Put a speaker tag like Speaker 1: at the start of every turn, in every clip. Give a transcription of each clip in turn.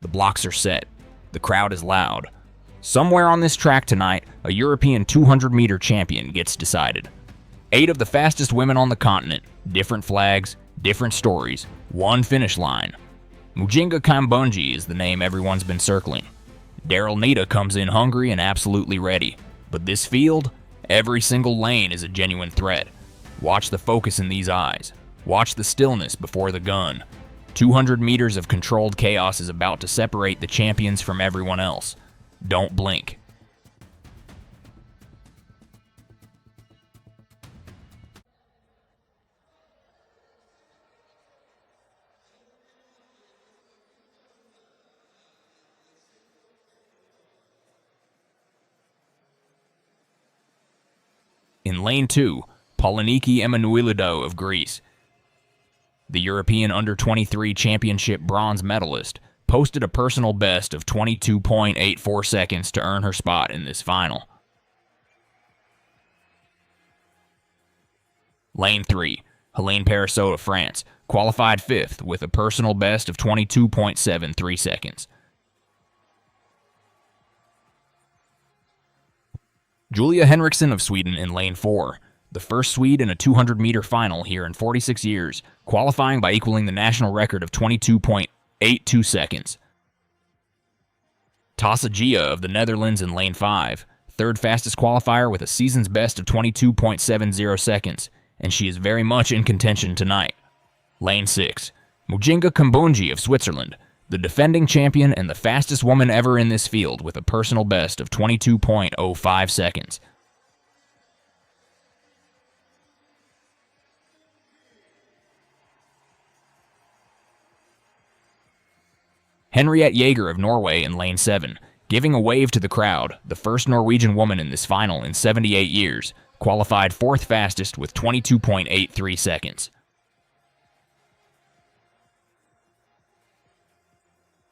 Speaker 1: The blocks are set. The crowd is loud. Somewhere on this track tonight, a European 200-meter champion gets decided. 8 of the fastest women on the continent, different flags, different stories, one finish line. Mujinga Kambundji is the name everyone's been circling. Daryll Neita comes in hungry and absolutely ready. But this field, every single lane is a genuine threat. Watch the focus in these eyes. Watch the stillness before the gun. 200 meters of controlled chaos is about to separate the champions from everyone else. Don't blink. In lane 2, Helene Parisot of Greece. The European Under-23 Championship bronze medalist posted a personal best of 22.84 seconds to earn her spot in this final. Lane 3, Helene Parisot of France, qualified 5th with a personal best of 22.73 seconds. Julia Henriksson of Sweden in lane 4, the first Swede in a 200-meter final here in 46 years, qualifying by equaling the national record of 22.82 seconds. Tassa Gia of the Netherlands in lane 5, third fastest qualifier with a season's best of 22.70 seconds, and she is very much in contention tonight. Lane 6, Mujinga Kambundji of Switzerland, the defending champion and the fastest woman ever in this field with a personal best of 22.05 seconds. Henriette Jaeger of Norway in lane 7, giving a wave to the crowd, the first Norwegian woman in this final in 78 years, qualified 4th fastest with 22.83 seconds.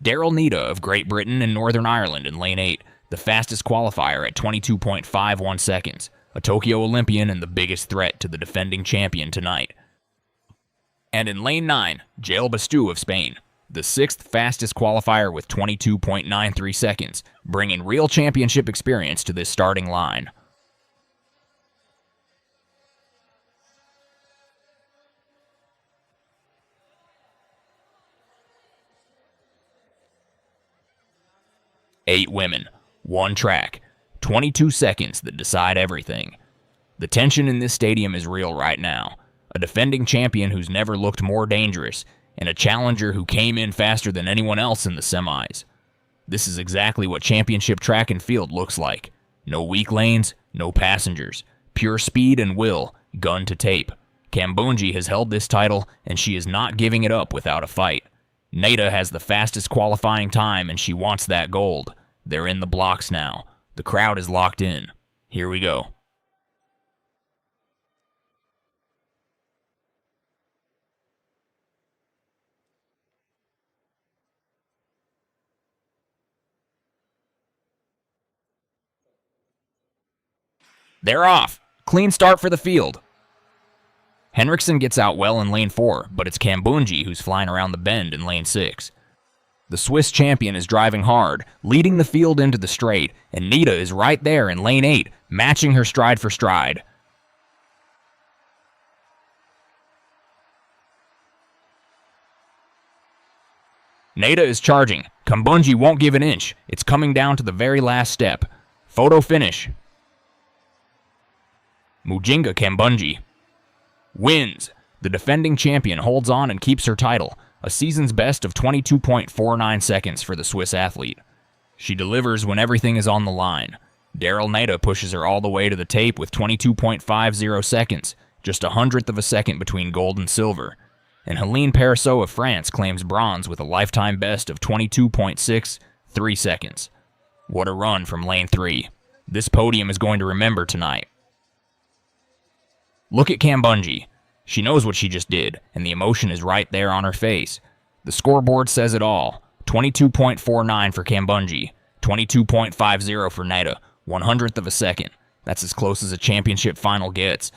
Speaker 1: Daryll Neita of Great Britain and Northern Ireland in lane 8, the fastest qualifier at 22.51 seconds, a Tokyo Olympian and the biggest threat to the defending champion tonight. And in lane 9, Daryll Bastu of Spain, the 6th fastest qualifier with 22.93 seconds, bringing real championship experience to this starting line. Eight women, one track, 22 seconds that decide everything. The tension in this stadium is real right now. A defending champion who's never looked more dangerous, and a challenger who came in faster than anyone else in the semis. This is exactly what championship track and field looks like. No weak lanes, no passengers. Pure speed and will, gun to tape. Kambundji has held this title, and she is not giving it up without a fight. Neita has the fastest qualifying time, and she wants that gold. They're in the blocks now. The crowd is locked in. Here we go. They're off. Clean start for the field. Henriksson gets out well in lane 4, but it's Kambundji who's flying around the bend in lane 6. The Swiss champion is driving hard, leading the field into the straight, and Neita is right there in lane 8, matching her stride for stride. Neita is charging. Kambundji won't give an inch. It's coming down to the very last step. Photo finish. Mujinga Kambundji wins. The defending champion holds on and keeps her title, a season's best of 22.49 seconds for the Swiss athlete. She delivers when everything is on the line. Daryll Neita pushes her all the way to the tape with 22.50 seconds, just 100th of a second between gold and silver. And Helene Parisot of France claims bronze with a lifetime best of 22.63 seconds. What a run from lane 3. This podium is going to remember tonight. Look at Kambundji. She knows what she just did, and the emotion is right there on her face. The scoreboard says it all. 22.49 for Kambundji, 22.50 for Neita, 100th of a second. That's as close as a championship final gets.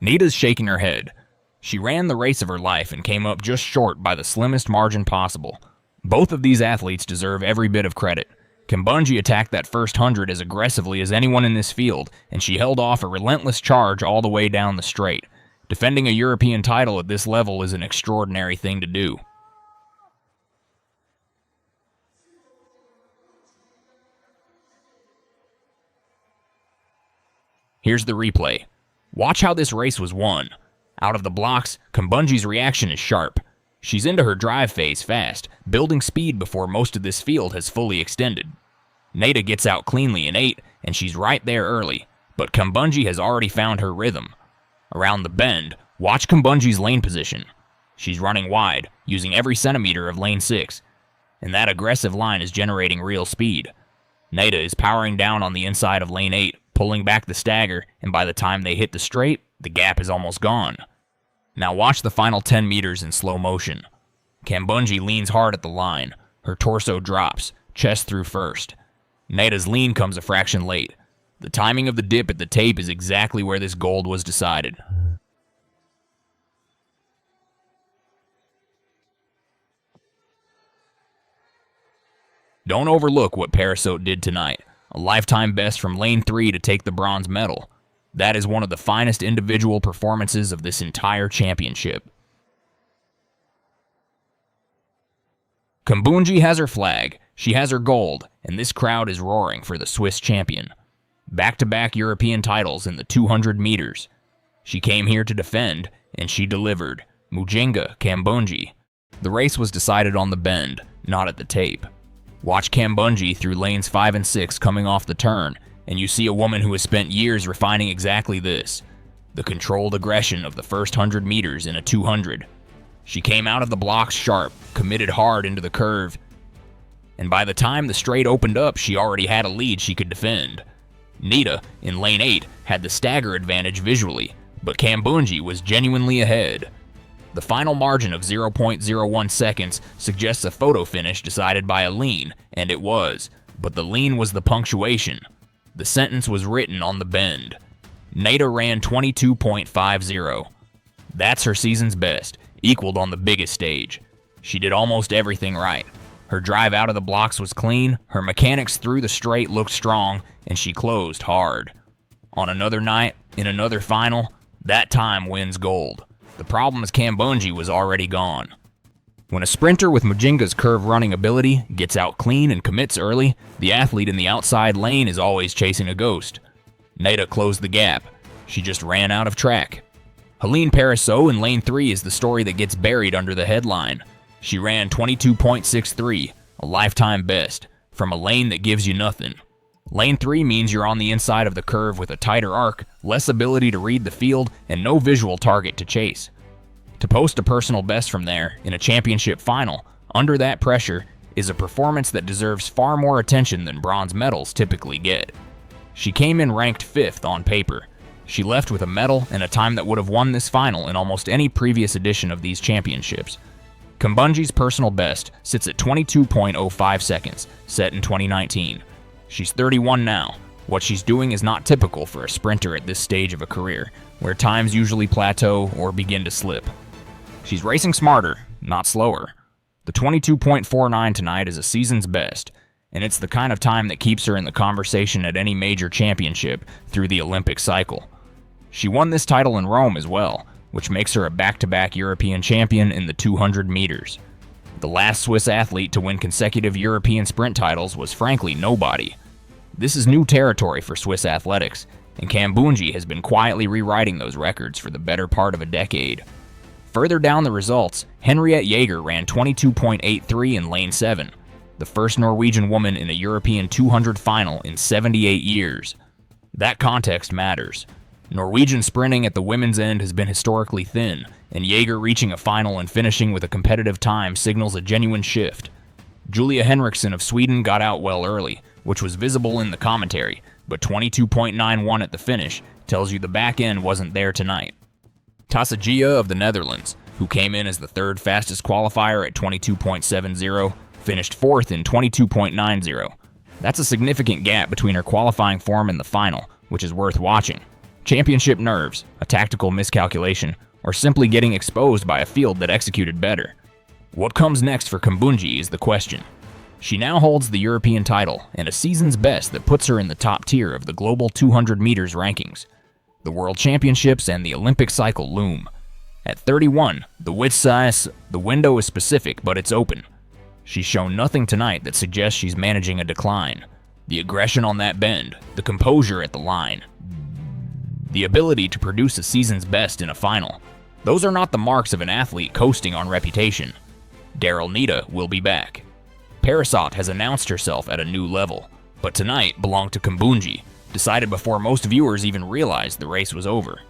Speaker 1: Neita's shaking her head. She ran the race of her life and came up just short by the slimmest margin possible. Both of these athletes deserve every bit of credit. Kambundji attacked that first 100 as aggressively as anyone in this field, and she held off a relentless charge all the way down the straight. Defending a European title at this level is an extraordinary thing to do. Here's the replay. Watch how this race was won. Out of the blocks, Kambundji's reaction is sharp. She's into her drive phase fast, building speed before most of this field has fully extended. Neita gets out cleanly in 8, and she's right there early, but Kambundji has already found her rhythm. Around the bend, watch Kambundji's lane position. She's running wide, using every centimeter of lane 6, and that aggressive line is generating real speed. Neita is powering down on the inside of lane 8, pulling back the stagger, and by the time they hit the straight, the gap is almost gone. Now watch the final 10 meters in slow motion. Kambundji leans hard at the line. Her torso drops, chest through first. Neita's lean comes a fraction late. The timing of the dip at the tape is exactly where this gold was decided. Don't overlook what Parisot did tonight. A lifetime best from lane 3 to take the bronze medal. That is one of the finest individual performances of this entire championship. Kambundji has her flag, she has her gold, and this crowd is roaring for the Swiss champion. Back-to-back European titles in the 200 meters. She came here to defend, and she delivered. Mujinga Kambundji. The race was decided on the bend, not at the tape. Watch Kambundji through lanes 5 and 6 coming off the turn, and you see a woman who has spent years refining exactly this. The controlled aggression of the first 100 meters in a 200. She came out of the blocks sharp, committed hard into the curve, and by the time the straight opened up, she already had a lead she could defend. Neita, in lane 8, had the stagger advantage visually, but Kambundji was genuinely ahead. The final margin of 0.01 seconds suggests a photo finish decided by a lean, and it was, but the lean was the punctuation. The sentence was written on the bend. Neita ran 22.50. That's her season's best, equaled on the biggest stage. She did almost everything right. Her drive out of the blocks was clean, her mechanics through the straight looked strong, and she closed hard. On another night, in another final, that time wins gold. The problem is Kambundji was already gone. When a sprinter with Mujinga's curve running ability gets out clean and commits early, the athlete in the outside lane is always chasing a ghost. Neita closed the gap. She just ran out of track. Helene Parisot in lane 3 is the story that gets buried under the headline. She ran 22.63, a lifetime best, from a lane that gives you nothing. Lane 3 means you're on the inside of the curve with a tighter arc, less ability to read the field, and no visual target to chase. To post a personal best from there, in a championship final, under that pressure, is a performance that deserves far more attention than bronze medals typically get. She came in ranked 5th on paper. She left with a medal and a time that would have won this final in almost any previous edition of these championships. Kambundji's personal best sits at 22.05 seconds, set in 2019. She's 31 now. What she's doing is not typical for a sprinter at this stage of a career, where times usually plateau or begin to slip. She's racing smarter, not slower. The 22.49 tonight is a season's best, and it's the kind of time that keeps her in the conversation at any major championship through the Olympic cycle. She won this title in Rome as well, which makes her a back-to-back European champion in the 200 meters. The last Swiss athlete to win consecutive European sprint titles was frankly nobody. This is new territory for Swiss athletics, and Kambundji has been quietly rewriting those records for the better part of a decade. Further down the results, Henriette Jaeger ran 22.83 in lane 7, the first Norwegian woman in a European 200 final in 78 years. That context matters. Norwegian sprinting at the women's end has been historically thin, and Jaeger reaching a final and finishing with a competitive time signals a genuine shift. Julia Henriksson of Sweden got out well early, which was visible in the commentary, but 22.91 at the finish tells you the back end wasn't there tonight. Tassagia of the Netherlands, who came in as the third fastest qualifier at 22.70, finished 4th in 22.90. That's a significant gap between her qualifying form and the final, which is worth watching. Championship nerves, a tactical miscalculation, or simply getting exposed by a field that executed better. What comes next for Kambundji is the question. She now holds the European title and a season's best that puts her in the top tier of the global 200 meters rankings. The World Championships and the Olympic cycle loom. At 31, the window is specific, but it's open. She's shown nothing tonight that suggests she's managing a decline. The aggression on that bend, the composure at the line, the ability to produce a season's best in a final. Those are not the marks of an athlete coasting on reputation. Daryll Neita will be back. Parisot has announced herself at a new level, but tonight belonged to Kambundji, decided before most viewers even realized the race was over.